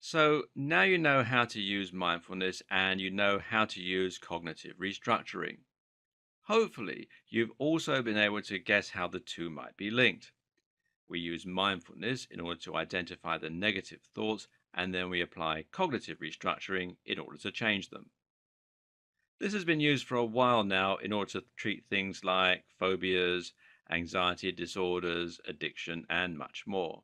So now you know how to use mindfulness and you know how to use cognitive restructuring. Hopefully, you've also been able to guess how the two might be linked. We use mindfulness in order to identify the negative thoughts, and then we apply cognitive restructuring in order to change them. This has been used for a while now in order to treat things like phobias, anxiety disorders, addiction, and much more.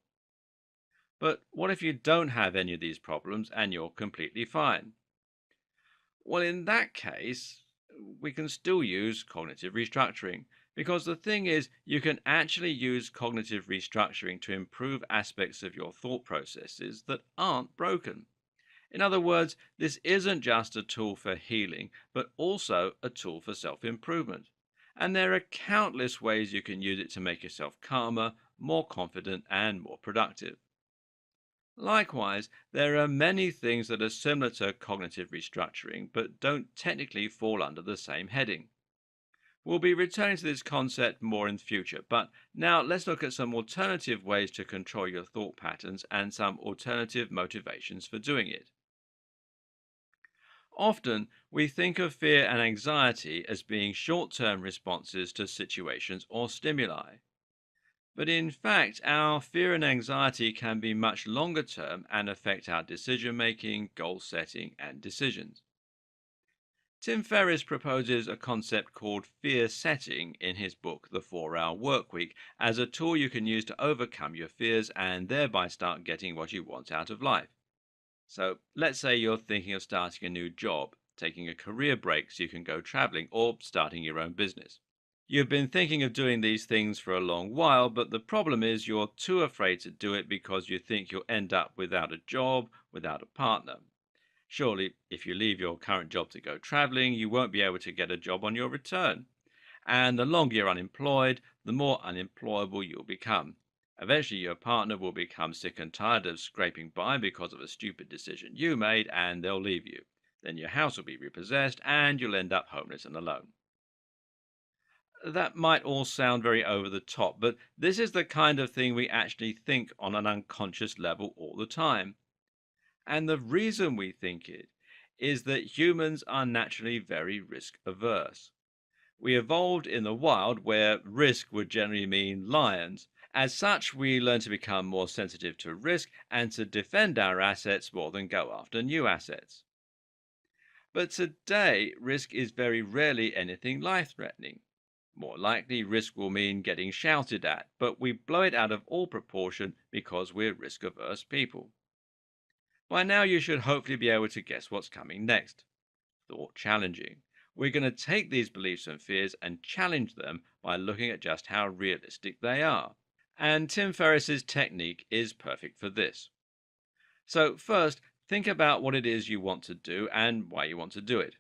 But what if you don't have any of these problems and you're completely fine? Well, in that case, we can still use cognitive restructuring because the thing is, you can actually use cognitive restructuring to improve aspects of your thought processes that aren't broken. In other words, this isn't just a tool for healing, but also a tool for self improvement. And there are countless ways you can use it to make yourself calmer, more confident, and more productive. Likewise, there are many things that are similar to cognitive restructuring but don't technically fall under the same heading. We'll be returning to this concept more in the future, but now let's look at some alternative ways to control your thought patterns and some alternative motivations for doing it. Often, we think of fear and anxiety as being short term responses to situations or stimuli. But in fact, our fear and anxiety can be much longer term and affect our decision making, goal setting, and decisions. Tim Ferriss proposes a concept called fear setting in his book, The 4 Hour Workweek, as a tool you can use to overcome your fears and thereby start getting what you want out of life. So, let's say you're thinking of starting a new job, taking a career break so you can go traveling, or starting your own business. You've been thinking of doing these things for a long while, but the problem is you're too afraid to do it because you think you'll end up without a job, without a partner. Surely, if you leave your current job to go traveling, you won't be able to get a job on your return. And the longer you're unemployed, the more unemployable you'll become. Eventually, your partner will become sick and tired of scraping by because of a stupid decision you made, and they'll leave you. Then your house will be repossessed, and you'll end up homeless and alone. That might all sound very over the top, but this is the kind of thing we actually think on an unconscious level all the time. And the reason we think it is that humans are naturally very risk averse. We evolved in the wild where risk would generally mean lions. As such, we learn to become more sensitive to risk and to defend our assets more than go after new assets. But today, risk is very rarely anything life threatening. More likely, risk will mean getting shouted at, but we blow it out of all proportion because we're risk averse people. By now, you should hopefully be able to guess what's coming next. Thought challenging. We're going to take these beliefs and fears and challenge them by looking at just how realistic they are. And Tim Ferriss's technique is perfect for this. So, first, think about what it is you want to do and why you want to do it.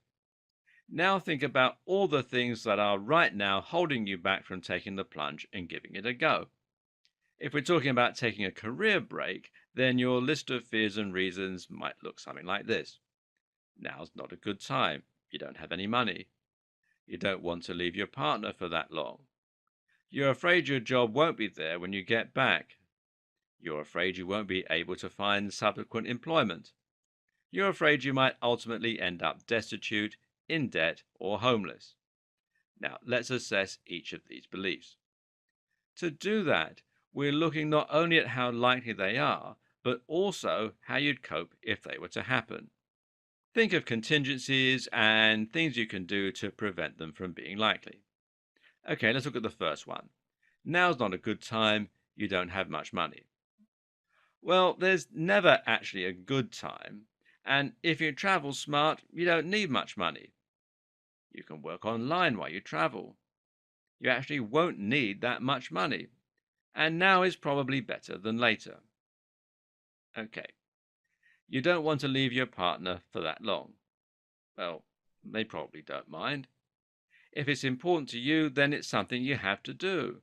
Now, think about all the things that are right now holding you back from taking the plunge and giving it a go. If we're talking about taking a career break, then your list of fears and reasons might look something like this. Now's not a good time. You don't have any money. You don't want to leave your partner for that long. You're afraid your job won't be there when you get back. You're afraid you won't be able to find subsequent employment. You're afraid you might ultimately end up destitute, in debt, or homeless. Now, let's assess each of these beliefs. To do that, we're looking not only at how likely they are, but also how you'd cope if they were to happen. Think of contingencies and things you can do to prevent them from being likely. Okay, let's look at the first one. Now's not a good time, you don't have much money. Well, there's never actually a good time, and if you travel smart, you don't need much money. You can work online while you travel. You actually won't need that much money, and now is probably better than later. Okay, you don't want to leave your partner for that long. Well, they probably don't mind. If it's important to you, then it's something you have to do.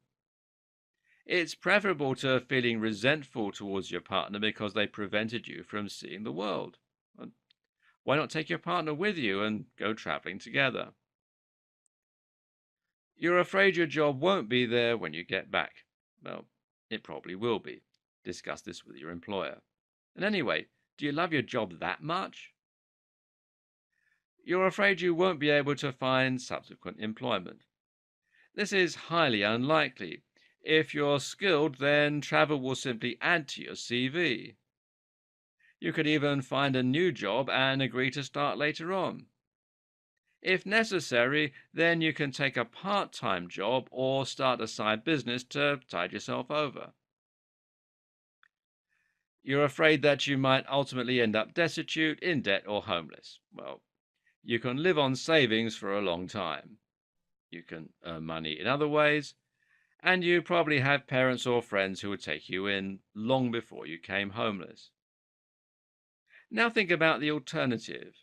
It's preferable to feeling resentful towards your partner because they prevented you from seeing the world. Why not take your partner with you and go traveling together? You're afraid your job won't be there when you get back. Well, it probably will be. Discuss this with your employer. And anyway, Do you love your job that much? You're afraid you won't be able to find subsequent employment. This is highly unlikely. If you're skilled, then travel will simply add to your CV. You could even find a new job and agree to start later on. If necessary, then you can take a part time job or start a side business to tide yourself over. You're afraid that you might ultimately end up destitute, in debt, or homeless. Well, you can live on savings for a long time. You can earn money in other ways, and you probably have parents or friends who would take you in long before you came homeless. Now think about the alternative.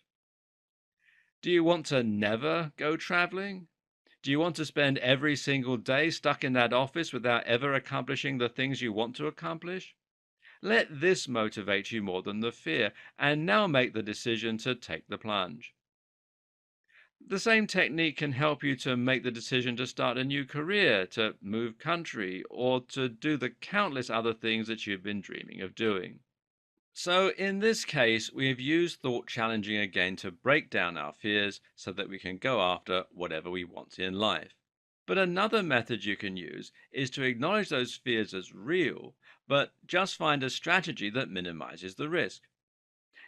Do you want to never go traveling? Do you want to spend every single day stuck in that office without ever accomplishing the things you want to accomplish? Let this motivate you more than the fear, and now make the decision to take the plunge. The same technique can help you to make the decision to start a new career, to move country, or to do the countless other things that you've been dreaming of doing. So, in this case, we have used thought challenging again to break down our fears so that we can go after whatever we want in life. But another method you can use is to acknowledge those fears as real, but just find a strategy that minimizes the risk.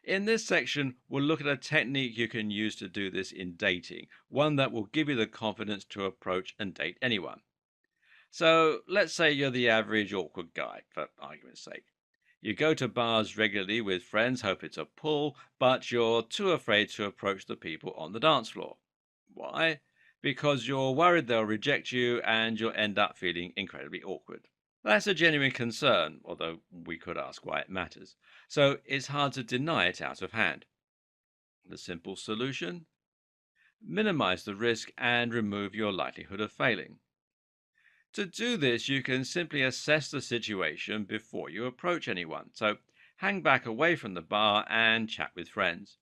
In this section, we'll look at a technique you can use to do this in dating, one that will give you the confidence to approach and date anyone. So, let's say you're the average awkward guy, for argument's sake. You go to bars regularly with friends, hope it's a pull, but you're too afraid to approach the people on the dance floor. Why? Because you're worried they'll reject you and you'll end up feeling incredibly awkward. That's a genuine concern, although we could ask why it matters. So it's hard to deny it out of hand. The simple solution? Minimize the risk and remove your likelihood of failing. To do this, you can simply assess the situation before you approach anyone. So hang back away from the bar and chat with friends.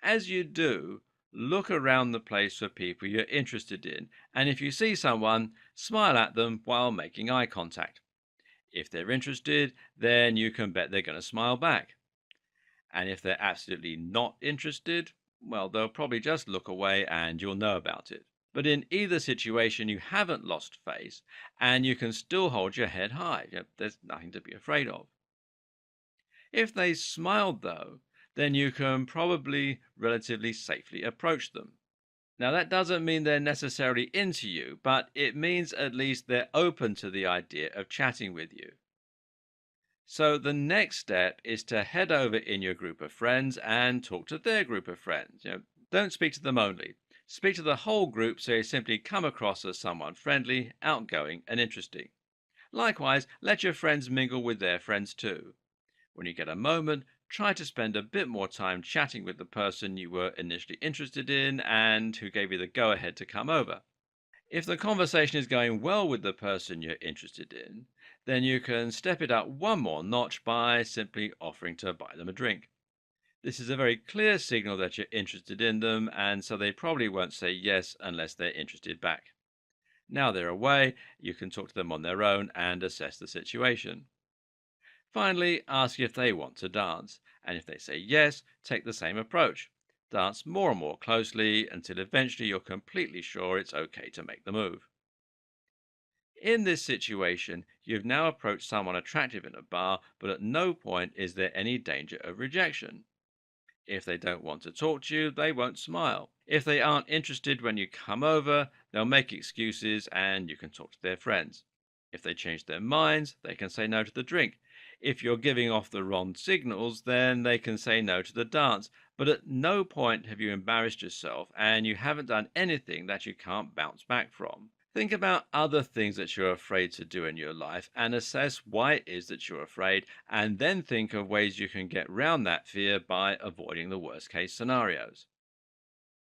As you do, look around the place for people you're interested in, and if you see someone, smile at them while making eye contact. If they're interested, then you can bet they're going to smile back. And if they're absolutely not interested, well, they'll probably just look away and you'll know about it. But in either situation, you haven't lost face and you can still hold your head high. There's nothing to be afraid of. If they smiled, though, then you can probably relatively safely approach them. Now, that doesn't mean they're necessarily into you, but it means at least they're open to the idea of chatting with you. So, the next step is to head over in your group of friends and talk to their group of friends. Don't speak to them only. Speak to the whole group so you simply come across as someone friendly, outgoing, and interesting. Likewise, let your friends mingle with their friends too. When you get a moment, try to spend a bit more time chatting with the person you were initially interested in and who gave you the go ahead to come over. If the conversation is going well with the person you're interested in, then you can step it up one more notch by simply offering to buy them a drink. This is a very clear signal that you're interested in them, and so they probably won't say yes unless they're interested back. Now they're away, you can talk to them on their own and assess the situation. Finally, ask if they want to dance, and if they say yes, take the same approach. Dance more and more closely until eventually you're completely sure it's okay to make the move. In this situation, you've now approached someone attractive in a bar, but at no point is there any danger of rejection. If they don't want to talk to you, they won't smile. If they aren't interested when you come over, they'll make excuses and you can talk to their friends. If they change their minds, they can say no to the drink. If you're giving off the wrong signals, then they can say no to the dance. But at no point have you embarrassed yourself and you haven't done anything that you can't bounce back from. Think about other things that you're afraid to do in your life and assess why it is that you're afraid, and then think of ways you can get round that fear by avoiding the worst case scenarios.